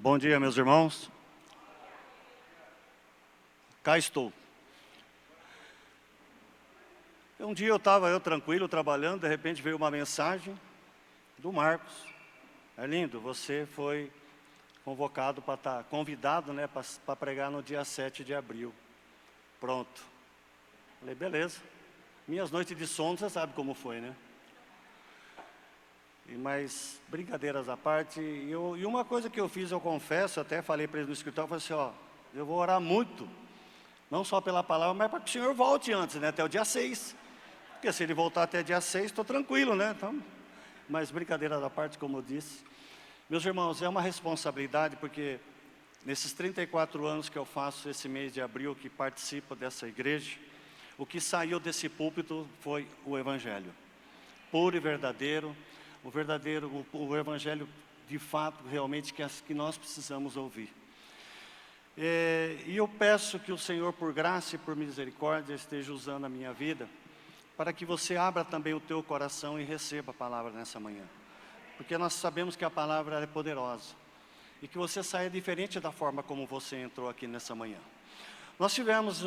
Bom dia, meus irmãos. Cá estou. Um dia eu estava tranquilo, trabalhando, de repente veio uma mensagem do Marcos. É lindo, você foi convocado para estar, convidado, né, para pregar no dia 7 de abril. Pronto. Falei, beleza. Minhas noites de sono, você sabe como foi, né? Mas, brincadeiras à parte, e uma coisa que eu fiz, eu confesso, até falei para ele no escritório, falei assim, eu vou orar muito, não só pela palavra, mas para que o Senhor volte antes, né, até o dia 6. Porque se ele voltar até dia 6, estou tranquilo, né? Então, mas brincadeiras à parte, como eu disse. Meus irmãos, é uma responsabilidade, porque nesses 34 anos que eu faço esse mês de abril, que participo dessa igreja, o que saiu desse púlpito foi o Evangelho, puro e verdadeiro, o Evangelho de fato, realmente, que nós precisamos ouvir. E eu peço que o Senhor, por graça e por misericórdia, esteja usando a minha vida, para que você abra também o teu coração e receba a palavra nessa manhã. Porque nós sabemos que a palavra é poderosa, e que você saia diferente da forma como você entrou aqui nessa manhã. Nós tivemos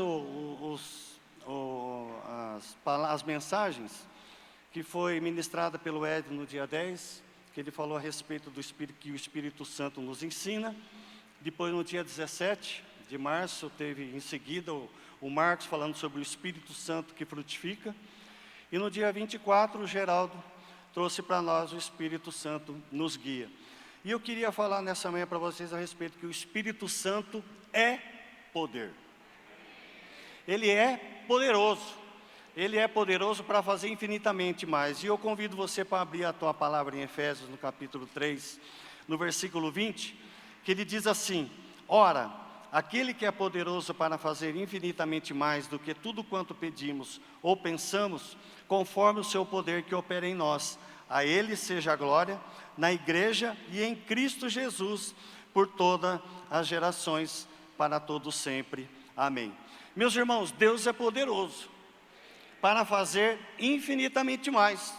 as mensagens que foi ministrada pelo Ed no dia 10, que ele falou a respeito do Espírito, que o Espírito Santo nos ensina. Depois, no dia 17 de março, teve em seguida o Marcos falando sobre o Espírito Santo que frutifica. E no dia 24, o Geraldo trouxe para nós o Espírito Santo nos guia. E eu queria falar nessa manhã para vocês a respeito que o Espírito Santo é poder. Ele é poderoso. Ele é poderoso para fazer infinitamente mais. E eu convido você para abrir a tua palavra em Efésios, no capítulo 3, no versículo 20, que ele diz assim: ora, aquele que é poderoso para fazer infinitamente mais do que tudo quanto pedimos ou pensamos, conforme o seu poder que opera em nós, a ele seja a glória, na igreja e em Cristo Jesus, por todas as gerações, para todos sempre. Amém. Meus irmãos, Deus é poderoso para fazer infinitamente mais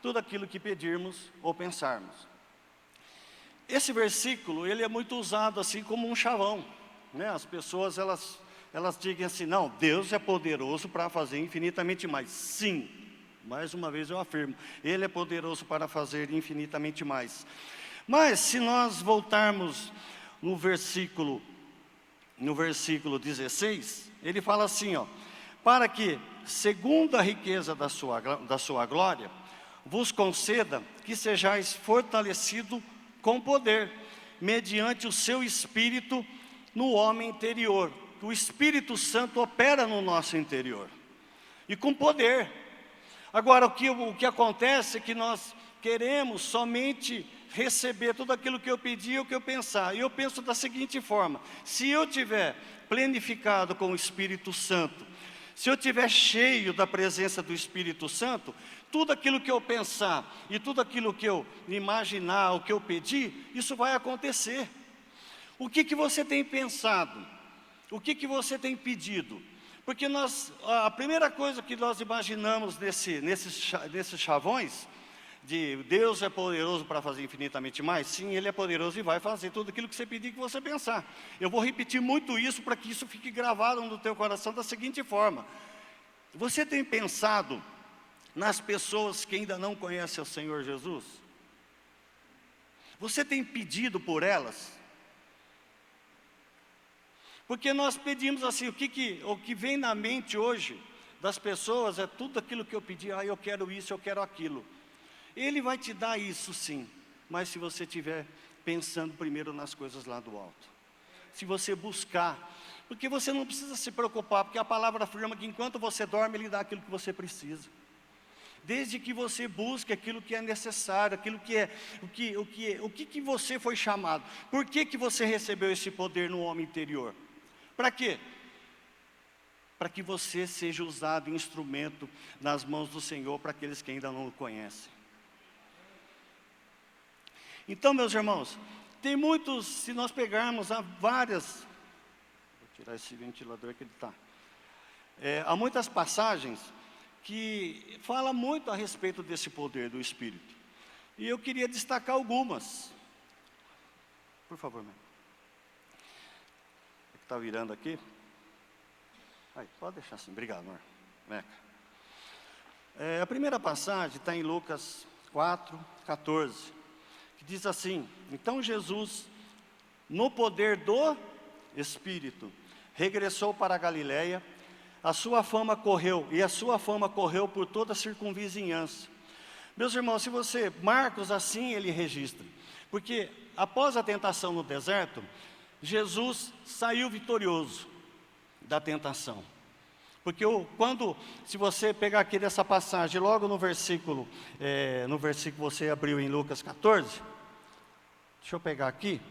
tudo aquilo que pedirmos ou pensarmos. Esse versículo, ele é muito usado assim como um chavão, né? As pessoas, elas dizem assim, não, Deus é poderoso para fazer infinitamente mais. Sim, mais uma vez eu afirmo, Ele é poderoso para fazer infinitamente mais. Mas se nós voltarmos no versículo 16, ele fala assim, para que, segundo a riqueza da sua glória, vos conceda que sejais fortalecido com poder, mediante o seu Espírito no homem interior. O Espírito Santo opera no nosso interior, e com poder. Agora, o que acontece é que nós queremos somente receber tudo aquilo que eu pedi ou que eu pensar. E eu penso da seguinte forma: se eu tiver planificado com o Espírito Santo, se eu estiver cheio da presença do Espírito Santo, tudo aquilo que eu pensar e tudo aquilo que eu imaginar, o que eu pedir, isso vai acontecer. O que você tem pensado? O que você tem pedido? Porque a primeira coisa que nós imaginamos nesses chavões, de Deus é poderoso para fazer infinitamente mais, sim, Ele é poderoso e vai fazer tudo aquilo que você pedir, que você pensar. Eu vou repetir muito isso para que isso fique gravado no teu coração da seguinte forma: você tem pensado nas pessoas que ainda não conhecem o Senhor Jesus? Você tem pedido por elas? Porque nós pedimos assim, o que vem na mente hoje das pessoas é tudo aquilo que eu pedi, eu quero isso, eu quero aquilo. Ele vai te dar isso sim, mas se você estiver pensando primeiro nas coisas lá do alto. Se você buscar, porque você não precisa se preocupar, porque a palavra afirma que enquanto você dorme, Ele dá aquilo que você precisa. Desde que você busque aquilo que é necessário, aquilo que é, o que você foi chamado. Por que você recebeu esse poder no homem interior? Para quê? Para que você seja usado instrumento nas mãos do Senhor para aqueles que ainda não o conhecem. Então, meus irmãos, tem muitos, se nós pegarmos, há várias, vou tirar esse ventilador que ele está, há muitas passagens que falam muito a respeito desse poder do Espírito, e eu queria destacar algumas, por favor, meu. Está virando aqui? Aí, pode deixar assim, obrigado, amor. Meca. A primeira passagem está em Lucas 4:14, que diz assim: então Jesus, no poder do Espírito, regressou para a Galiléia, a sua fama correu por toda a circunvizinhança. Meus irmãos, se você, Marcos assim ele registra, porque após a tentação no deserto, Jesus saiu vitorioso da tentação. Porque se você pegar aqui dessa passagem, logo no versículo você abriu em Lucas 14, deixa eu pegar aqui.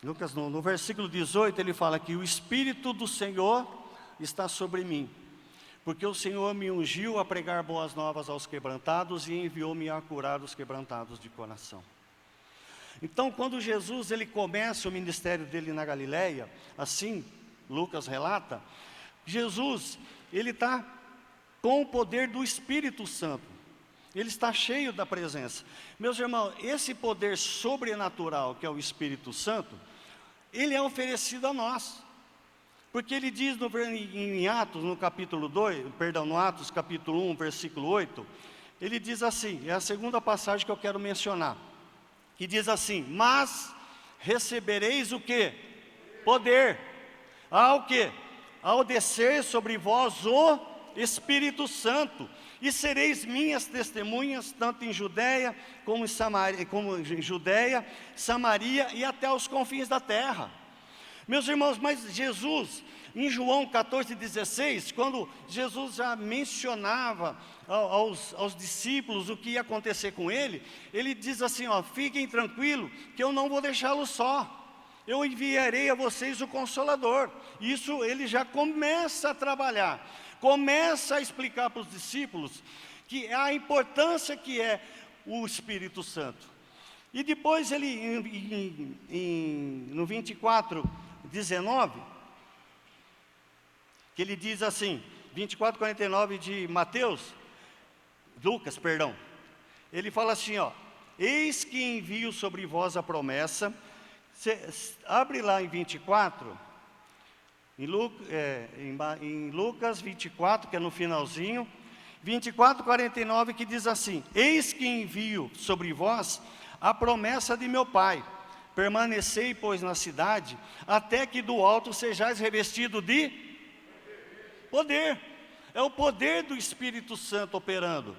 Lucas, no versículo 18, ele fala que o Espírito do Senhor está sobre mim, porque o Senhor me ungiu a pregar boas novas aos quebrantados e enviou-me a curar os quebrantados de coração. Então, quando Jesus ele começa o ministério dele na Galiléia, assim Lucas relata, Jesus ele está com o poder do Espírito Santo, ele está cheio da presença. Meus irmãos, esse poder sobrenatural que é o Espírito Santo, ele é oferecido a nós, porque ele diz em Atos, no Atos capítulo 1, versículo 8, ele diz assim, é a segunda passagem que eu quero mencionar, que diz assim: mas recebereis o quê? Poder. Ao quê? Ao descer sobre vós o Espírito Santo, e sereis minhas testemunhas, tanto em Judeia, como em Judeia, Samaria e até os confins da terra. Meus irmãos, mas Jesus, em João 14,16, quando Jesus já mencionava aos discípulos o que ia acontecer com ele, ele diz assim, fiquem tranquilos, que eu não vou deixá-los só, eu enviarei a vocês o Consolador. Isso ele já começa a trabalhar, começa a explicar para os discípulos que a importância que é o Espírito Santo. E depois ele, no 24:19, que ele diz assim, 24:49 de Lucas, ele fala assim, eis que envio sobre vós a promessa. Abre lá em 24, em Lucas 24, que é no finalzinho, 24:49, que diz assim: eis que envio sobre vós a promessa de meu Pai, permanecei, pois, na cidade, até que do alto sejais revestido de poder. É o poder do Espírito Santo operando.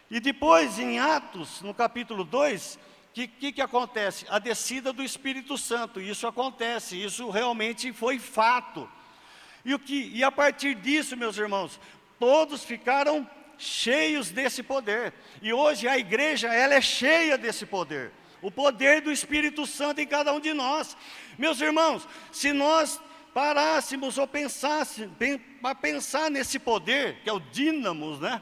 E depois em Atos, no capítulo 2, que acontece? A descida do Espírito Santo. Isso acontece, isso realmente foi fato. E a partir disso, meus irmãos, todos ficaram cheios desse poder. E hoje a igreja, ela é cheia desse poder. O poder do Espírito Santo em cada um de nós. Meus irmãos, se nós parássemos ou pensássemos, para pensar nesse poder, que é o dínamos, né?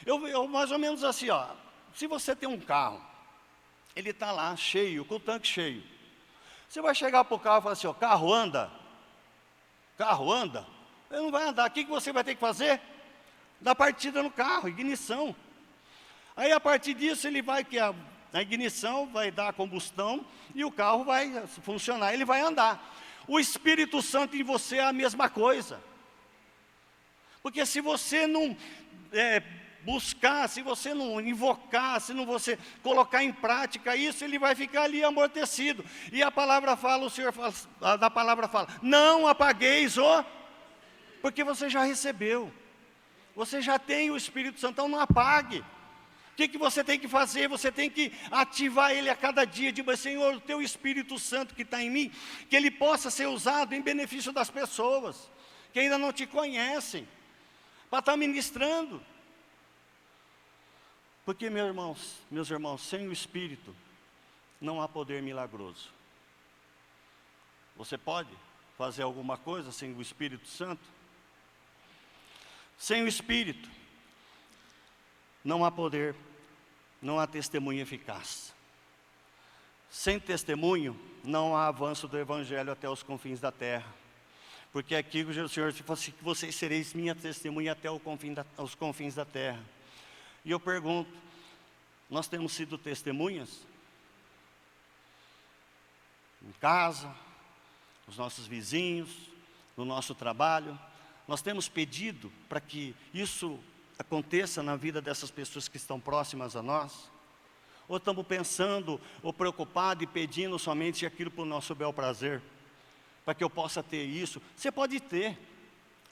Eu mais ou menos assim, se você tem um carro, ele está lá cheio, com o tanque cheio. Você vai chegar para o carro e falar assim, carro anda? Carro anda? Ele não vai andar. O que você vai ter que fazer? Dar partida no carro, ignição. Aí a partir disso ele vai, a ignição vai dar combustão e o carro vai funcionar, ele vai andar. O Espírito Santo em você é a mesma coisa. Porque se você não buscar, se você não invocar, se não você colocar em prática isso, ele vai ficar ali amortecido. E a palavra fala, o Senhor fala, da palavra fala, não apagueis porque você já recebeu. Você já tem o Espírito Santo, então não apague. O que você tem que fazer? Você tem que ativar ele a cada dia. Diga, Senhor, o teu Espírito Santo que está em mim, que ele possa ser usado em benefício das pessoas que ainda não te conhecem, para estar ministrando. Porque, meus irmãos, sem o Espírito, não há poder milagroso. Você pode fazer alguma coisa sem o Espírito Santo? Sem o Espírito, não há poder, não há testemunho eficaz. Sem testemunho, não há avanço do Evangelho até os confins da terra. Porque aqui o Senhor falou assim, que vocês sereis minha testemunha até os confins da terra. E eu pergunto, Nós temos sido testemunhas em casa, os nossos vizinhos, no nosso trabalho. Nós temos pedido para que isso aconteça na vida dessas pessoas que estão próximas a nós? Ou estamos pensando, ou preocupados e pedindo somente aquilo para o nosso bel prazer, para que eu possa ter isso? Você pode ter,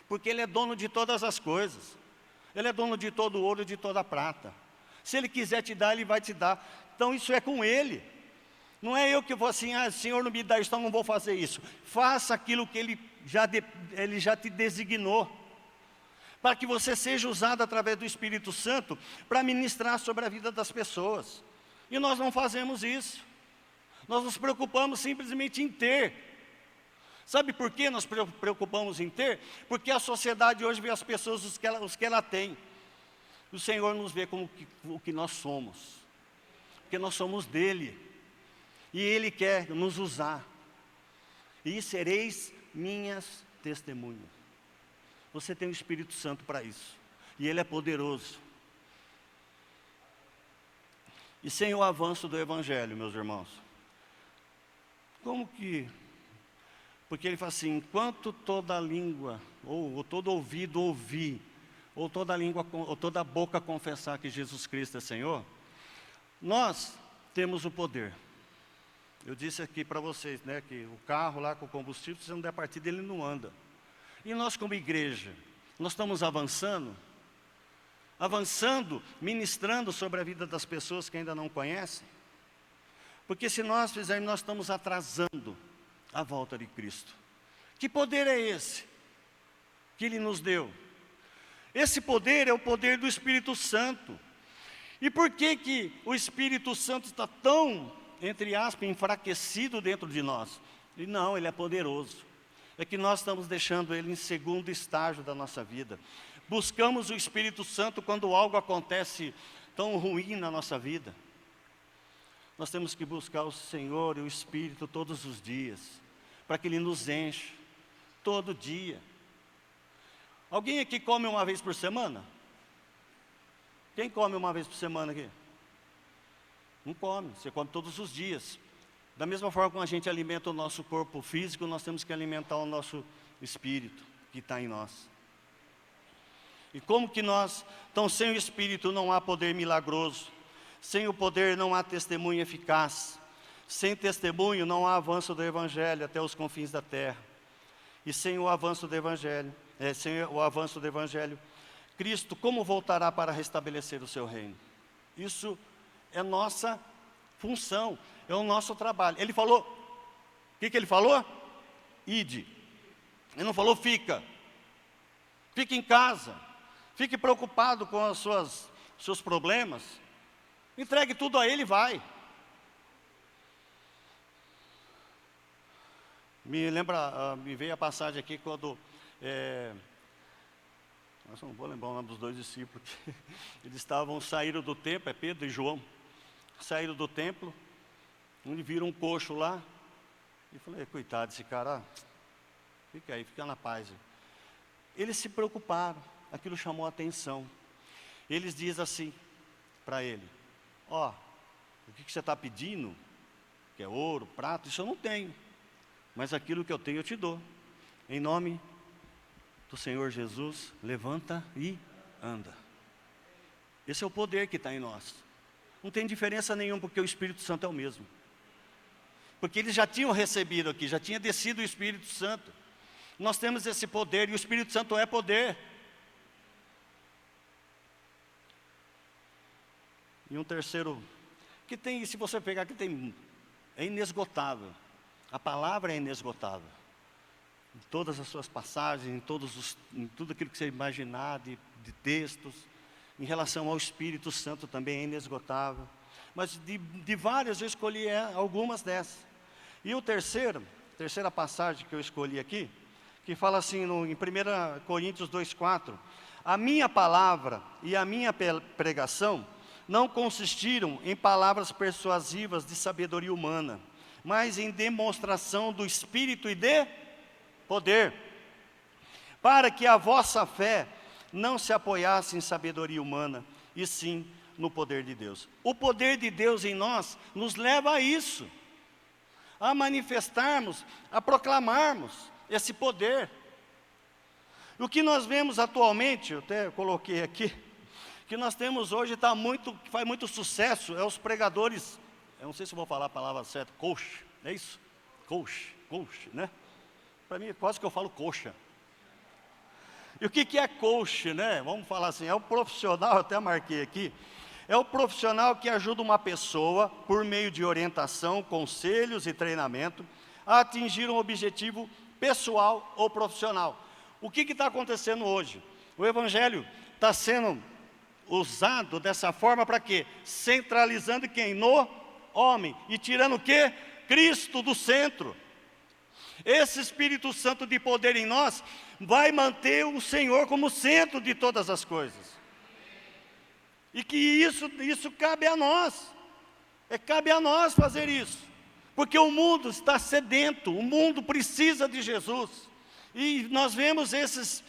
porque Ele é dono de todas as coisas. Ele é dono de todo o ouro e de toda a prata. Se Ele quiser te dar, Ele vai te dar. Então isso é com Ele. Não é eu que vou assim, Senhor, não me dá isso, então não vou fazer isso. Faça aquilo que Ele já te designou, para que você seja usado através do Espírito Santo para ministrar sobre a vida das pessoas. E nós não fazemos isso. Nós nos preocupamos simplesmente em ter. Sabe por que nós preocupamos em ter? Porque a sociedade hoje vê as pessoas os que ela tem. O Senhor nos vê como o que nós somos, porque nós somos dEle, e Ele quer nos usar. E sereis minhas testemunhas. Você tem o Espírito Santo para isso, e Ele é poderoso. E sem o avanço do Evangelho, meus irmãos, como que... Porque Ele fala assim, enquanto toda língua, ou todo ouvido ouvir, ou toda língua, ou toda boca confessar que Jesus Cristo é Senhor, nós temos o poder. Eu disse aqui para vocês, né, que o carro lá com combustível, se não der partida, ele não anda. E nós como igreja, nós estamos avançando, ministrando sobre a vida das pessoas que ainda não conhecem. Porque se nós fizermos, nós estamos atrasando a volta de Cristo. Que poder é esse que Ele nos deu? Esse poder é o poder do Espírito Santo. E por que o Espírito Santo está tão, entre aspas, enfraquecido dentro de nós? E não, Ele é poderoso. É que nós estamos deixando Ele em segundo estágio da nossa vida. Buscamos o Espírito Santo quando algo acontece tão ruim na nossa vida. Nós temos que buscar o Senhor e o Espírito todos os dias, para que Ele nos enche, todo dia. Alguém aqui come uma vez por semana? Quem come uma vez por semana aqui? Não come, você come todos os dias. Da mesma forma como a gente alimenta o nosso corpo físico, nós temos que alimentar o nosso espírito, que está em nós. E como que então sem o Espírito não há poder milagroso, sem o poder não há testemunho eficaz, sem testemunho não há avanço do Evangelho até os confins da terra. E sem o avanço do Evangelho, Cristo como voltará para restabelecer o seu reino? Isso é nossa função, é o nosso trabalho. Ele falou, o que Ele falou? Ide. Ele não falou fica em casa, fique preocupado com os seus problemas, entregue tudo a Ele e vai. Me veio a passagem aqui quando, nossa, não vou lembrar o nome dos dois discípulos, eles saíram do templo, é Pedro e João, saíram do templo, onde viram um coxo lá, e falei, coitado desse cara, fica aí, fica na paz. Eles se preocuparam, aquilo chamou a atenção. Eles dizem assim para ele, o que você está pedindo, que é ouro, prata, isso eu não tenho. Mas aquilo que eu tenho eu te dou. Em nome do Senhor Jesus, levanta e anda. Esse é o poder que está em nós. Não tem diferença nenhuma, porque o Espírito Santo é o mesmo. Porque eles já tinham recebido aqui, já tinha descido o Espírito Santo. Nós temos esse poder, e o Espírito Santo é poder. E um terceiro, que tem, se você pegar aqui, é inesgotável. A palavra é inesgotável. Em todas as suas passagens, em tudo aquilo que você imaginar de textos, em relação ao Espírito Santo também é inesgotável. Mas de várias eu escolhi algumas dessas. E a terceira passagem que eu escolhi aqui, que fala assim em 1 Coríntios 2,4, a minha palavra e a minha pregação não consistiram em palavras persuasivas de sabedoria humana, mas em demonstração do Espírito e de poder, para que a vossa fé não se apoiasse em sabedoria humana, e sim no poder de Deus. O poder de Deus em nós nos leva a isso, a manifestarmos, a proclamarmos esse poder. O que nós vemos atualmente, eu até coloquei aqui, que nós temos hoje, que faz muito sucesso, é os pregadores, eu não sei se vou falar a palavra certa, coach, é isso? Coach, né? Para mim, quase que eu falo coxa. E o que é coach, né? Vamos falar assim, é o profissional, eu até marquei aqui, é o profissional que ajuda uma pessoa, por meio de orientação, conselhos e treinamento, a atingir um objetivo pessoal ou profissional. O que está acontecendo hoje? O Evangelho está sendo usado dessa forma para quê? Centralizando quem? No homem. E tirando o quê? Cristo do centro. Esse Espírito Santo de poder em nós vai manter o Senhor como centro de todas as coisas. E que isso cabe a nós. Cabe a nós fazer isso. Porque o mundo está sedento, o mundo precisa de Jesus. E nós vemos esses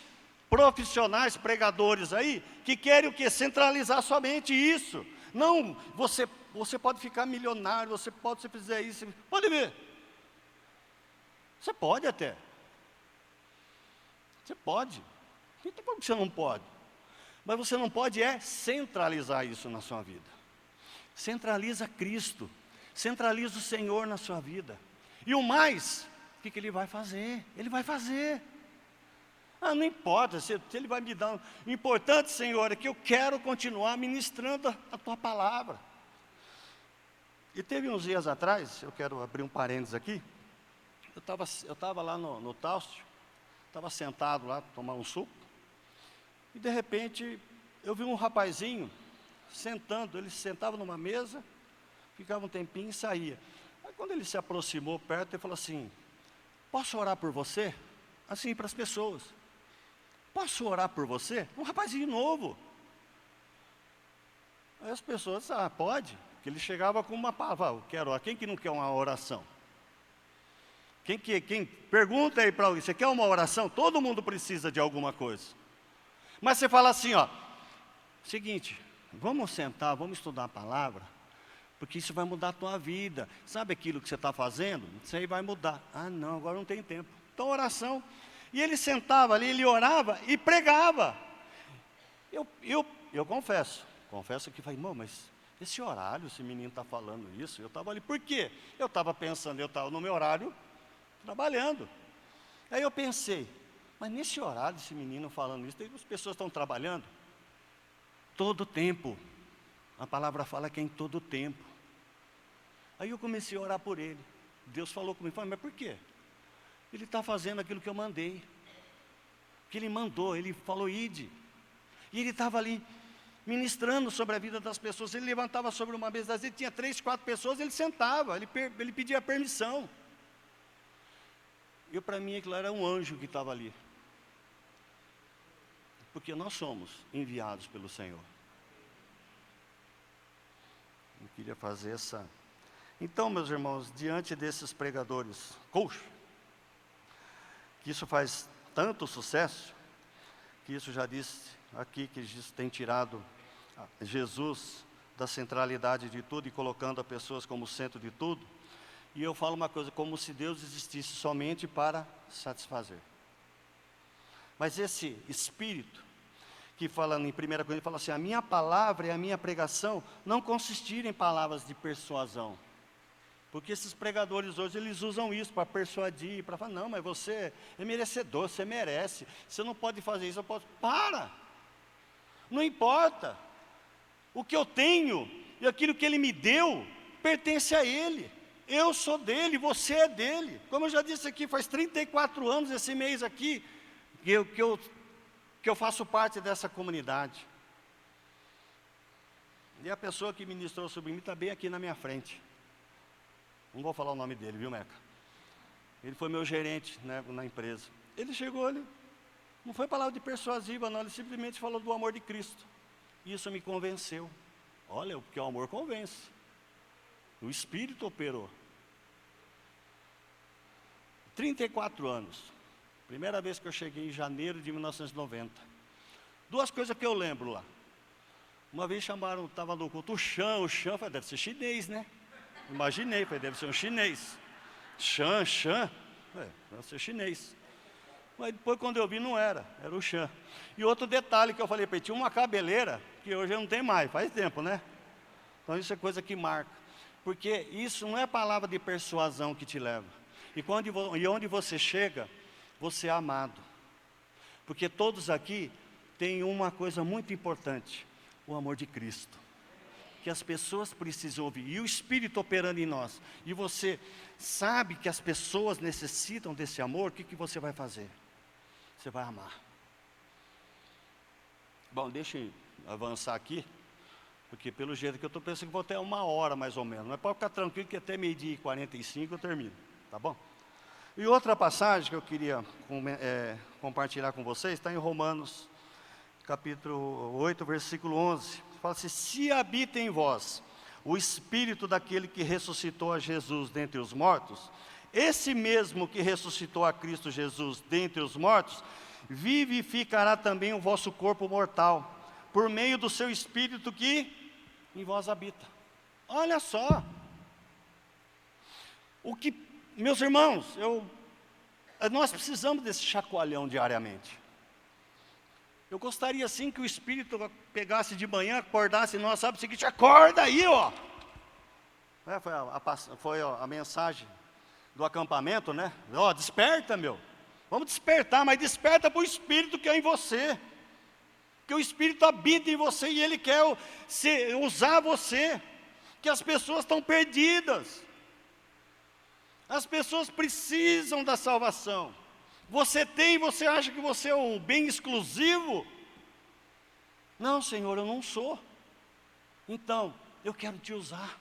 profissionais, pregadores aí, que querem o quê? Centralizar somente isso. Não, você pode ficar milionário, você pode, se fizer isso, pode ver. Você pode até. Você pode. Não tem como que você não pode. Mas você não pode centralizar isso na sua vida. Centraliza Cristo. Centraliza o Senhor na sua vida. E o mais, o que Ele vai fazer? Ele vai fazer. Não importa se Ele vai me dar. O importante, Senhor, é que eu quero continuar ministrando a Tua palavra. E teve uns dias atrás, eu quero abrir um parênteses aqui. Eu estava lá no Taustio, estava sentado lá, tomando um suco. E de repente, eu vi um rapazinho sentando. Ele sentava numa mesa, ficava um tempinho e saía. Aí quando ele se aproximou perto, ele falou assim: posso orar por você? Assim, para as pessoas. Posso orar por você? Um rapazinho novo. Aí as pessoas, pode. Porque ele chegava com uma palavra, eu quero orar. Quem que não quer uma oração? Quem pergunta aí para alguém, você quer uma oração? Todo mundo precisa de alguma coisa. Mas você fala assim, seguinte, vamos sentar, vamos estudar a palavra, porque isso vai mudar a tua vida. Sabe aquilo que você está fazendo? Isso aí vai mudar. Não, agora não tem tempo. Então, oração. E ele sentava ali, ele orava e pregava. Eu confesso que falei, irmão, mas esse horário, esse menino está falando isso, eu estava ali, por quê? Eu estava pensando, eu estava no meu horário, trabalhando. Aí eu pensei, mas nesse horário, esse menino falando isso, as pessoas estão trabalhando? Todo tempo. A palavra fala que é em todo tempo. Aí eu comecei a orar por ele. Deus falou comigo, falei, mas por quê? Ele está fazendo aquilo que eu mandei. Que ele mandou, ele falou, ide. E ele estava ali, ministrando sobre a vida das pessoas. Ele levantava sobre uma mesa, às vezes tinha 3, 4 pessoas, ele sentava, ele pedia permissão. E para mim aquilo era um anjo que estava ali. Porque nós somos enviados pelo Senhor. Eu queria fazer essa. Então, meus irmãos, diante desses pregadores, coach, que isso faz tanto sucesso, que isso já disse aqui, que isso tem tirado Jesus da centralidade de tudo e colocando as pessoas como centro de tudo. E eu falo uma coisa, como se Deus existisse somente para satisfazer. Mas esse Espírito, que fala em 1 Coríntios, ele fala assim, a minha palavra e a minha pregação não consistiram em palavras de persuasão. Porque esses pregadores hoje, eles usam isso para persuadir, para falar, não, mas você é merecedor, você merece, você não pode fazer isso, eu posso. Para! Não importa. O que eu tenho e aquilo que Ele me deu, pertence a Ele. Eu sou dele, você é dele. Como eu já disse aqui, faz 34 anos esse mês aqui, que eu faço parte dessa comunidade. E a pessoa que ministrou sobre mim está bem aqui na minha frente. Não vou falar o nome dele, viu, Meca? Ele foi meu gerente, né, na empresa. Ele chegou ali, não foi palavra de persuasiva, não, ele simplesmente falou do amor de Cristo. Isso me convenceu. Olha, porque o amor convence. O Espírito operou. 34 anos. Primeira vez que eu cheguei em janeiro de 1990. 2 coisas que eu lembro lá. Uma vez chamaram, estava no culto, o Xan, falei, deve ser chinês, né? Imaginei, falei, deve ser um chinês. Xan, deve ser chinês. Mas depois, quando eu vi, não era o Xan. E outro detalhe que eu falei para ele, tinha uma cabeleira, que hoje não tem mais, faz tempo, né? Então isso é coisa que marca. Porque isso não é palavra de persuasão que te leva. E onde você chega, você é amado. Porque todos aqui têm uma coisa muito importante, o amor de Cristo. Que as pessoas precisam ouvir, e o Espírito operando em nós. E você sabe que as pessoas necessitam desse amor, o que você vai fazer? Você vai amar. Bom, deixa eu avançar aqui, porque pelo jeito que eu estou pensando que vou até 1 hora mais ou menos. Mas pode ficar tranquilo que até 12h45 eu termino, tá bom? E outra passagem que eu queria compartilhar com vocês, está em Romanos, capítulo 8, versículo 11. Fala assim, se habita em vós o Espírito daquele que ressuscitou a Jesus dentre os mortos, esse mesmo que ressuscitou a Cristo Jesus dentre os mortos, vivificará também o vosso corpo mortal, por meio do seu Espírito que em vós habita. Olha só, meus irmãos, nós precisamos desse chacoalhão diariamente. Eu gostaria assim que o Espírito pegasse de manhã, acordasse nós, sabe o seguinte, acorda aí, ó. Foi a mensagem do acampamento, né? Ó, desperta, meu. Vamos despertar, mas desperta para o Espírito que é em você. Que o Espírito habita em você e Ele quer usar você. Que as pessoas estão perdidas. As pessoas precisam da salvação. Você acha que você é um bem exclusivo? Não, Senhor, eu não sou. Então, eu quero te usar.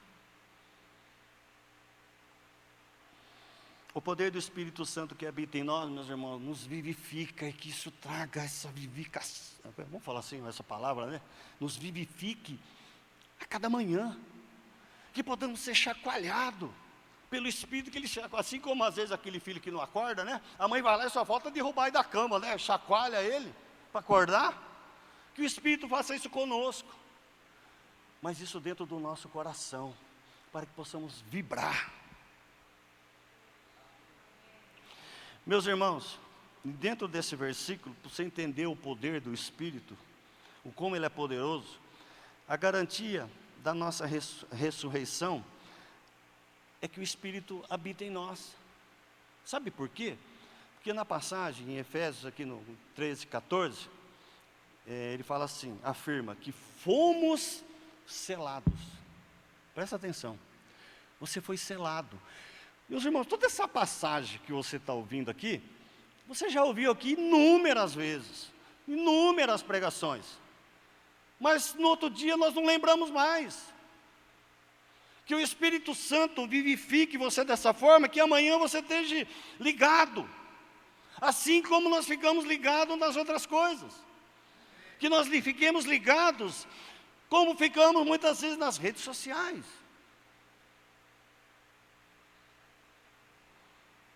O poder do Espírito Santo que habita em nós, meus irmãos, nos vivifica e que isso traga essa vivificação. Vamos falar assim, essa palavra, né? Nos vivifique a cada manhã. Que podemos ser chacoalhados pelo Espírito que Ele chacoalha. Assim como às vezes aquele filho que não acorda, né? A mãe vai lá e só falta derrubar ele da cama, né? Chacoalha ele para acordar. Que o Espírito faça isso conosco. Mas isso dentro do nosso coração, para que possamos vibrar. Meus irmãos, dentro desse versículo, para você entender o poder do Espírito, o como ele é poderoso, a garantia da nossa ressurreição é que o Espírito habita em nós. Sabe por quê? Porque na passagem, em Efésios, aqui no 13:14, ele fala assim, afirma que fomos selados. Presta atenção, você foi selado. Meus irmãos, toda essa passagem que você está ouvindo aqui, você já ouviu aqui inúmeras vezes, inúmeras pregações. Mas no outro dia nós não lembramos mais. Que o Espírito Santo vivifique você dessa forma, que amanhã você esteja ligado. Assim como nós ficamos ligados nas outras coisas. Que nós fiquemos ligados, como ficamos muitas vezes nas redes sociais.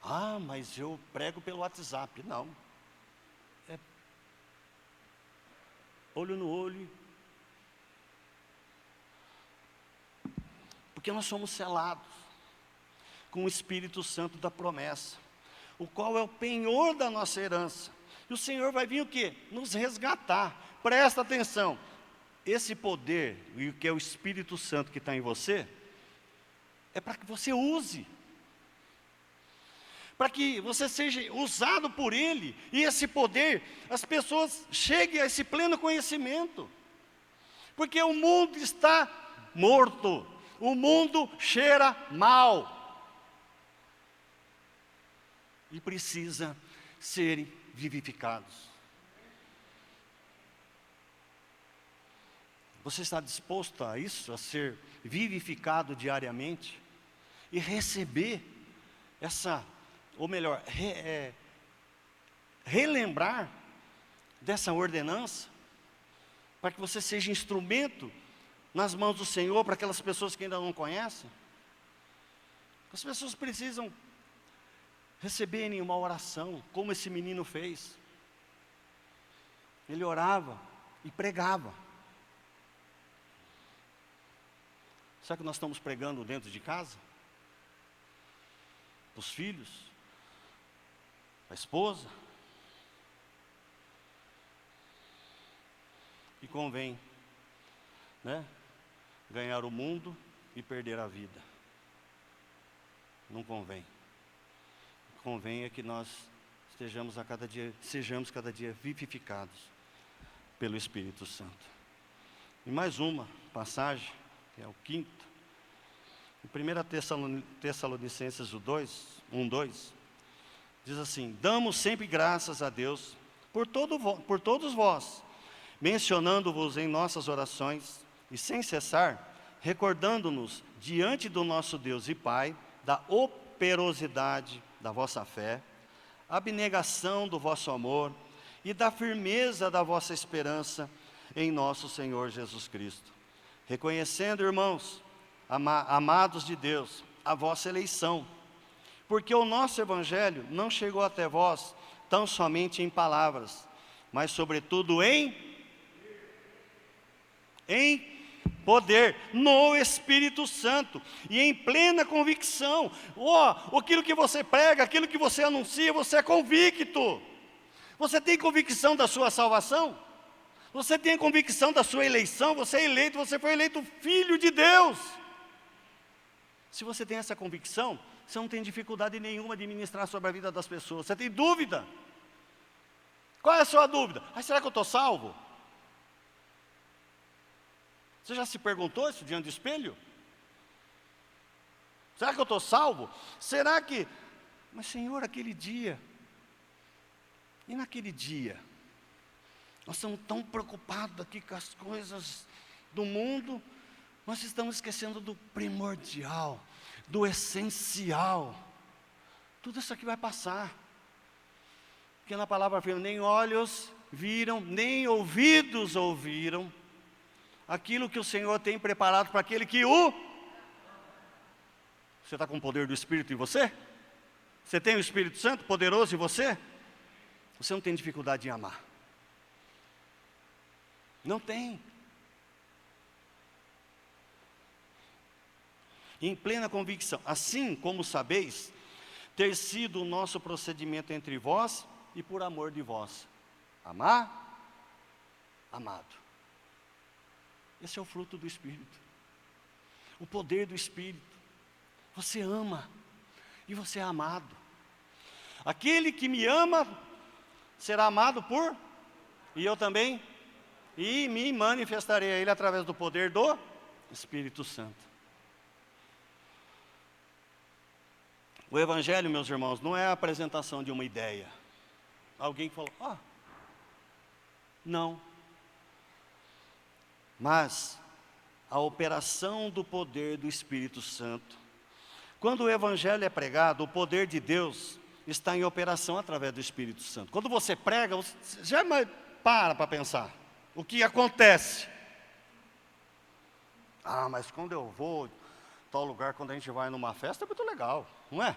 Ah, mas eu prego pelo WhatsApp. Não. É olho no olho. Porque nós somos selados com o Espírito Santo da promessa, o qual é o penhor da nossa herança. E o Senhor vai vir o quê? Nos resgatar. Presta atenção. Esse poder, e que é o Espírito Santo que está em você, é para que você use. Para que você seja usado por Ele, e esse poder, as pessoas cheguem a esse pleno conhecimento. Porque o mundo está morto, o mundo cheira mal. E precisa serem vivificados. Você está disposto a isso, a ser vivificado diariamente? E receber ou melhor, relembrar dessa ordenança, para que você seja instrumento nas mãos do Senhor, para aquelas pessoas que ainda não conhecem. As pessoas precisam receberem uma oração, como esse menino fez. Ele orava e pregava. Será que nós estamos pregando dentro de casa? Para os filhos? Para a esposa? E convém, né, ganhar o mundo e perder a vida. Não convém. O que convém é que nós sejamos cada dia vivificados pelo Espírito Santo. E mais uma passagem, que é o quinto, em 1 Tessalonicenses 1:2, diz assim: damos sempre graças a Deus por todos vós, mencionando-vos em nossas orações, e sem cessar, recordando-nos diante do nosso Deus e Pai, da operosidade da vossa fé, abnegação do vosso amor e da firmeza da vossa esperança em nosso Senhor Jesus Cristo. Reconhecendo, irmãos, amados de Deus, a vossa eleição, porque o nosso Evangelho não chegou até vós tão somente em palavras, mas sobretudo em poder, no Espírito Santo, e em plena convicção. Aquilo que você prega, aquilo que você anuncia, você é convicto. Você tem convicção da sua salvação? Você tem convicção da sua eleição? Você é eleito, você foi eleito filho de Deus. Se você tem essa convicção, você não tem dificuldade nenhuma de ministrar sobre a vida das pessoas. Você tem dúvida? Qual é a sua dúvida? Será que eu estou salvo? Você já se perguntou isso diante do espelho? Será que eu estou salvo? Será que... Mas Senhor, aquele dia... E naquele dia? Nós estamos tão preocupados aqui com as coisas do mundo, nós estamos esquecendo do primordial, do essencial. Tudo isso aqui vai passar. Porque na palavra afirma, nem olhos viram, nem ouvidos ouviram aquilo que o Senhor tem preparado para aquele que o... Você está com o poder do Espírito em você? Você tem o Espírito Santo poderoso em você? Você não tem dificuldade em amar. Não tem. Em plena convicção, assim como sabeis, ter sido o nosso procedimento entre vós e por amor de vós. Amar, amado. Esse é o fruto do Espírito. O poder do Espírito. Você ama e você é amado. Aquele que me ama será amado por... E eu também... E me manifestarei a Ele através do poder do Espírito Santo. O Evangelho, meus irmãos, não é a apresentação de uma ideia. Alguém falou, não. Mas a operação do poder do Espírito Santo. Quando o Evangelho é pregado, o poder de Deus está em operação através do Espírito Santo. Quando você prega, você já para pensar. O que acontece? Mas quando eu vou em tal lugar, quando a gente vai numa festa, é muito legal, não é?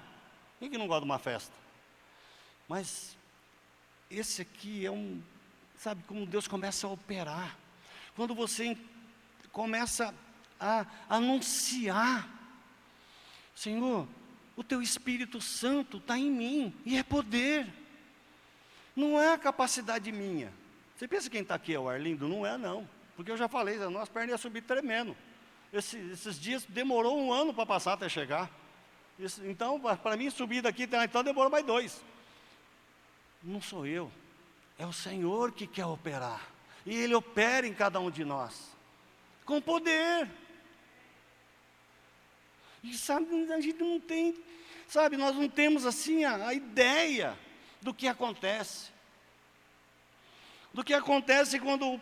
Quem que não gosta de uma festa? Mas esse aqui é sabe como Deus começa a operar. Quando você começa a anunciar, Senhor, o Teu Espírito Santo está em mim, e é poder. Não é a capacidade minha. Você pensa que quem está aqui é o Arlindo? Não é, não. Porque eu já falei, as nossas pernas iam subir tremendo. Esses dias demorou 1 ano para passar até chegar. Então, para mim subir daqui, então demorou mais 2. Não sou eu. É o Senhor que quer operar. E Ele opera em cada um de nós. Com poder. E sabe, a gente não tem... Sabe, nós não temos assim a ideia do que acontece. Do que acontece quando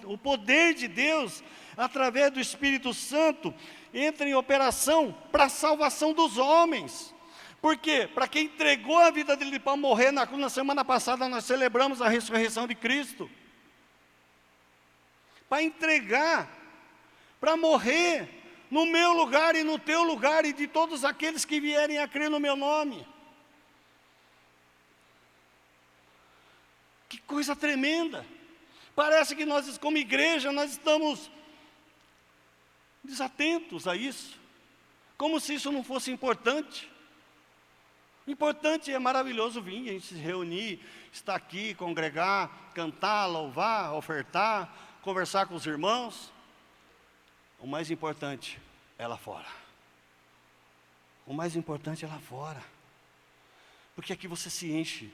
o poder de Deus, através do Espírito Santo, entra em operação para a salvação dos homens. Por quê? Para quem entregou a vida dele para morrer na cruz. Na semana passada nós celebramos a ressurreição de Cristo. Para entregar, para morrer no meu lugar e no teu lugar e de todos aqueles que vierem a crer no meu nome. Que coisa tremenda. Parece que nós, como igreja, nós estamos desatentos a isso, como se isso não fosse importante. Importante é maravilhoso vir, a gente se reunir, estar aqui, congregar, cantar, louvar, ofertar, conversar com os irmãos. O mais importante é lá fora. O mais importante é lá fora. Porque aqui você se enche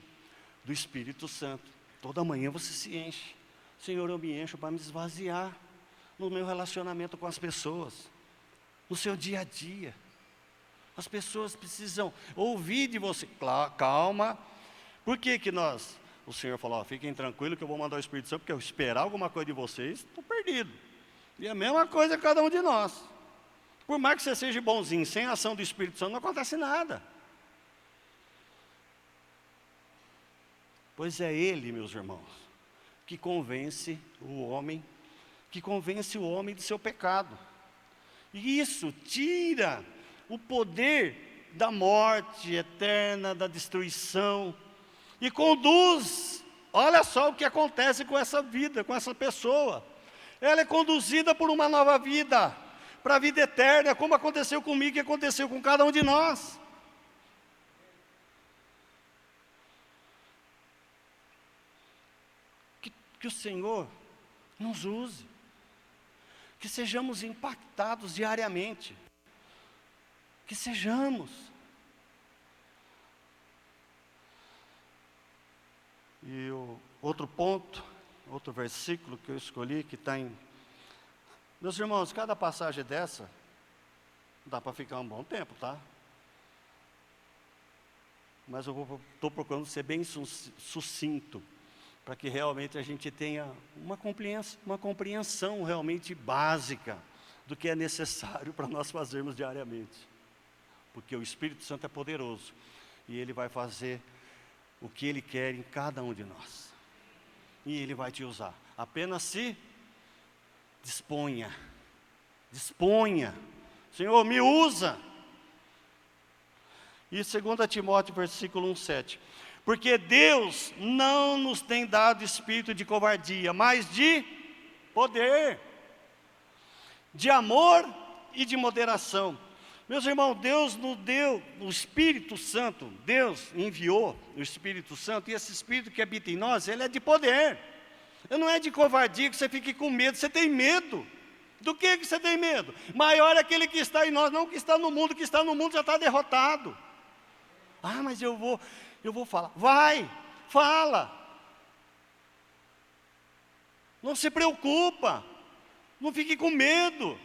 do Espírito Santo. Toda manhã você se enche. Senhor, eu me encho para me esvaziar no meu relacionamento com as pessoas, no seu dia a dia. As pessoas precisam ouvir de você. Calma. Por que o Senhor falou, fiquem tranquilos que eu vou mandar o Espírito Santo, porque eu esperar alguma coisa de vocês, estou perdido. E a mesma coisa cada um de nós. Por mais que você seja bonzinho, sem a ação do Espírito Santo não acontece nada. Pois é Ele, meus irmãos, que convence o homem do seu pecado. E isso tira o poder da morte eterna, da destruição, e conduz, olha só o que acontece com essa vida, com essa pessoa. Ela é conduzida por uma nova vida, para a vida eterna, como aconteceu comigo e aconteceu com cada um de nós. Que o Senhor nos use, que sejamos impactados diariamente, que sejamos. E o outro ponto, outro versículo que eu escolhi, que está em... Meus irmãos, cada passagem dessa, dá para ficar um bom tempo, tá? Mas eu estou procurando ser bem sucinto, para que realmente a gente tenha uma compreensão realmente básica do que é necessário para nós fazermos diariamente. Porque o Espírito Santo é poderoso, e Ele vai fazer o que Ele quer em cada um de nós. E Ele vai te usar. Apenas se disponha. Senhor, me usa. E 2 Timóteo, versículo 1:7. Porque Deus não nos tem dado espírito de covardia, mas de poder, de amor e de moderação. Meus irmãos, Deus nos deu o Espírito Santo, Deus enviou o Espírito Santo, e esse Espírito que habita em nós, ele é de poder. Ele não é de covardia, que você fique com medo. Você tem medo. Do que você tem medo? Maior é aquele que está em nós, não que está no mundo. Que está no mundo já está derrotado. Ah, mas eu vou falar. Vai, fala. Não se preocupa. Não fique com medo.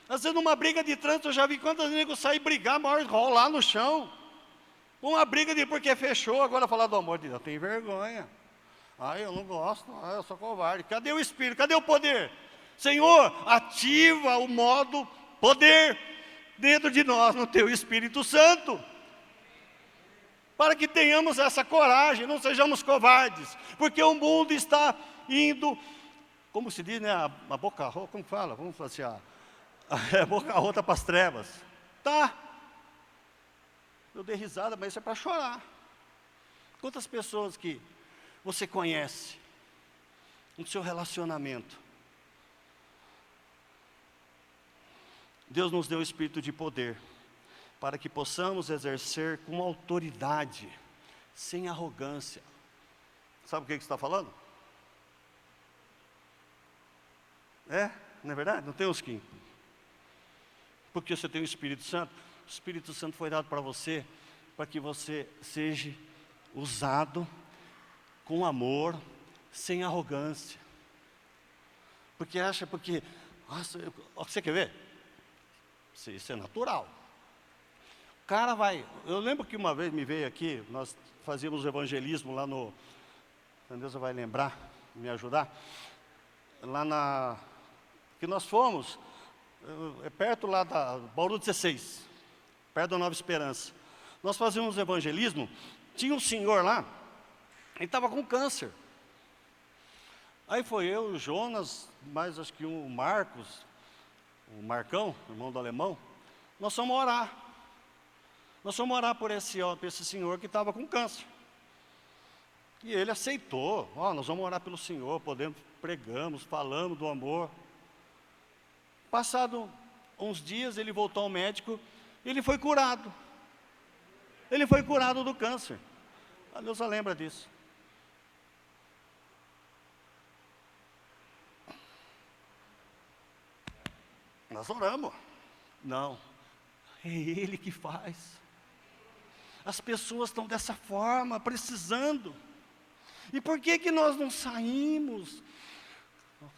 Às vezes numa briga de trânsito, eu já vi quantos negros saem brigar, maior rolar no chão. Uma briga de porque fechou, agora falar do amor de Deus. Tem vergonha. Eu não gosto, eu sou covarde. Cadê o Espírito? Cadê o poder? Senhor, ativa o modo poder dentro de nós, no Teu Espírito Santo. Para que tenhamos essa coragem, não sejamos covardes. Porque o mundo está indo, como se diz, né, a boca rota, como fala? Vamos falar assim, a boca rota para as trevas. Tá. Eu dei risada, mas isso é para chorar. Quantas pessoas que você conhece no seu relacionamento? Deus nos deu o espírito de poder, para que possamos exercer com autoridade, sem arrogância. Sabe o que está falando? Não é verdade? Não tem os que? Porque você tem o Espírito Santo. O Espírito Santo foi dado para você, para que você seja usado com amor, sem arrogância. Nossa, você quer ver? Isso é natural. O cara vai... Eu lembro que uma vez me veio aqui, nós fazíamos evangelismo lá no... Deus vai lembrar, me ajudar. Lá que nós fomos, perto lá da Bauru 16, perto da Nova Esperança. Nós fazíamos evangelismo, tinha um senhor lá, ele estava com câncer. Aí foi eu, o Jonas, mais acho que o Marcos, o Marcão, irmão do alemão, nós fomos orar. Nós fomos orar por esse senhor que estava com câncer. E ele aceitou. Nós vamos orar pelo Senhor, pregamos, falamos do amor. Passado uns dias, ele voltou ao médico, ele foi curado. Ele foi curado do câncer. A Neuza lembra disso. Nós oramos. Não, é Ele que faz. As pessoas estão dessa forma, precisando. E por que que nós não saímos?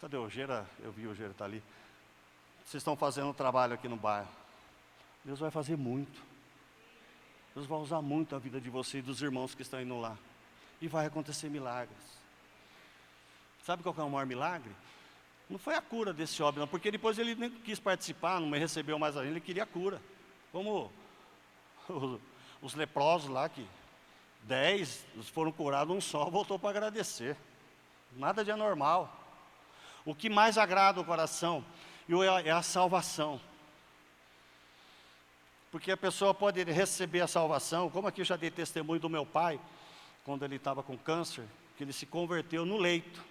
Cadê o Gera? Eu vi o Gera está ali. Vocês estão fazendo um trabalho aqui no bairro. Deus vai fazer muito. Deus vai usar muito a vida de vocês e dos irmãos que estão indo lá. E vai acontecer milagres. Sabe qual que é o maior milagre? Não foi a cura desse homem, não, porque depois ele nem quis participar, não recebeu mais ainda, ele queria a cura. Como os leprosos lá, que 10 foram curados, um só voltou para agradecer. Nada de anormal. O que mais agrada o coração é a salvação. Porque a pessoa pode receber a salvação, como aqui eu já dei testemunho do meu pai, quando ele estava com câncer, que ele se converteu no leito.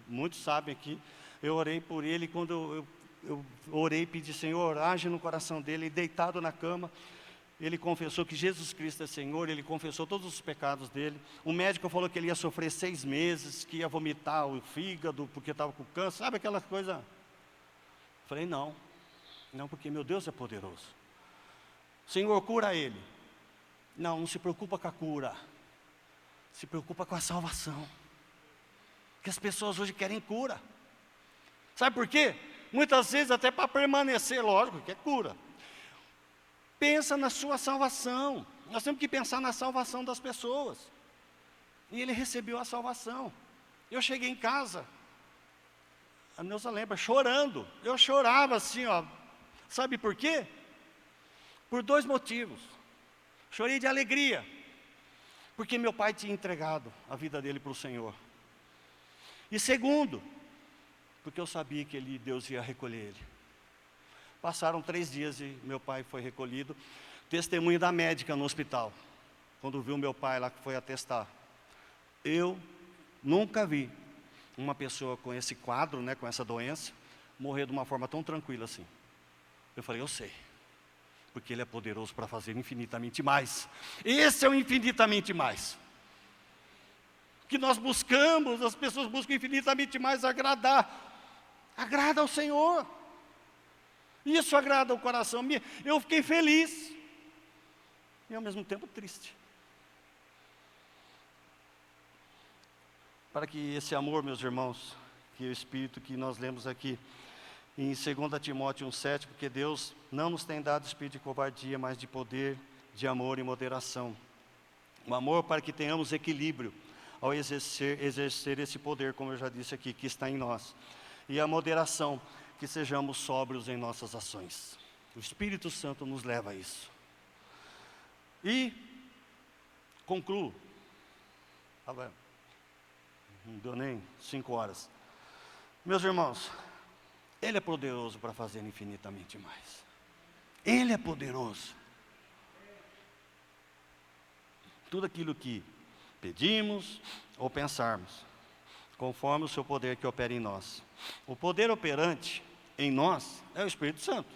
Muitos sabem aqui, eu orei por ele, quando eu orei e pedi, Senhor, age no coração dele, deitado na cama, ele confessou que Jesus Cristo é Senhor, ele confessou todos os pecados dele. O médico falou que ele ia sofrer 6 meses, que ia vomitar o fígado, porque estava com câncer, sabe aquela coisa? Eu falei, não, porque meu Deus é poderoso. Senhor, cura ele. Não se preocupa com a cura, se preocupa com a salvação. Porque as pessoas hoje querem cura. Sabe por quê? Muitas vezes até para permanecer, lógico, que é cura. Pensa na sua salvação. Nós temos que pensar na salvação das pessoas. E ele recebeu a salvação. Eu cheguei em casa, a Neuza lembra, chorando. Eu chorava assim, ó. Sabe por quê? Por 2 motivos. Chorei de alegria, porque meu pai tinha entregado a vida dele para o Senhor. E segundo, porque eu sabia que Deus ia recolher ele. Passaram 3 dias e meu pai foi recolhido. Testemunho da médica no hospital, quando viu meu pai lá que foi atestar. Eu nunca vi uma pessoa com esse quadro, com essa doença, morrer de uma forma tão tranquila assim. Eu falei, eu sei, porque Ele é poderoso para fazer infinitamente mais. Esse é o infinitamente mais. Que nós buscamos, as pessoas buscam infinitamente mais agrada ao Senhor. Isso agrada o coração. Eu fiquei feliz e ao mesmo tempo triste. Para que esse amor, meus irmãos, que o Espírito que nós lemos aqui em 2 Timóteo 1,7, porque Deus não nos tem dado espírito de covardia, mas de poder, de amor e moderação. O amor para que tenhamos equilíbrio ao exercer esse poder, como eu já disse aqui, que está em nós. E a moderação, que sejamos sóbrios em nossas ações. O Espírito Santo nos leva a isso. E concluo. Não deu nem 5 horas. Meus irmãos, Ele é poderoso para fazer infinitamente mais. Ele é poderoso. Tudo aquilo que pedimos ou pensarmos, conforme o seu poder que opera em nós. O poder operante em nós é o Espírito Santo.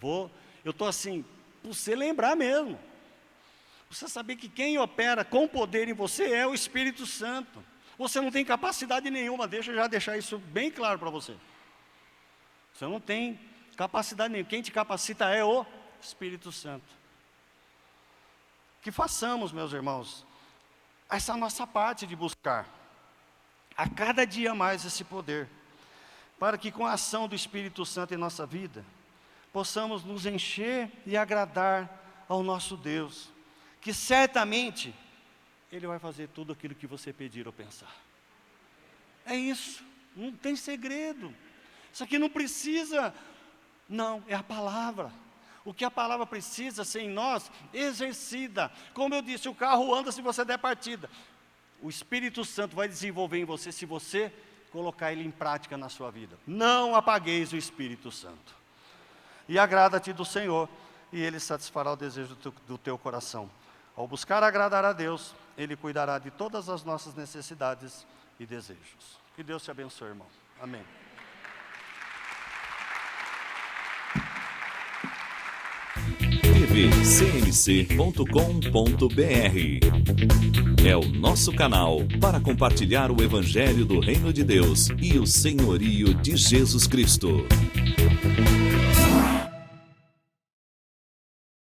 Eu estou assim, para você lembrar mesmo. Você saber que quem opera com poder em você é o Espírito Santo. Você não tem capacidade nenhuma, deixa eu já deixar isso bem claro para você. Você não tem capacidade nenhuma, quem te capacita é o Espírito Santo. Que façamos, meus irmãos, essa nossa parte de buscar a cada dia mais esse poder, para que com a ação do Espírito Santo em nossa vida, possamos nos encher e agradar ao nosso Deus, que certamente Ele vai fazer tudo aquilo que você pedir ou pensar. É isso, não tem segredo. Isso aqui não precisa, não, é a palavra. O que a palavra precisa ser em nós, exercida. Como eu disse, o carro anda se você der partida. O Espírito Santo vai desenvolver em você se você colocar ele em prática na sua vida. Não apagueis o Espírito Santo. E agrada-te do Senhor, e Ele satisfará o desejo do teu coração. Ao buscar agradar a Deus, Ele cuidará de todas as nossas necessidades e desejos. Que Deus te abençoe, irmão. Amém. tvcmc.com.br. É o nosso canal para compartilhar o Evangelho do Reino de Deus e o senhorio de Jesus Cristo.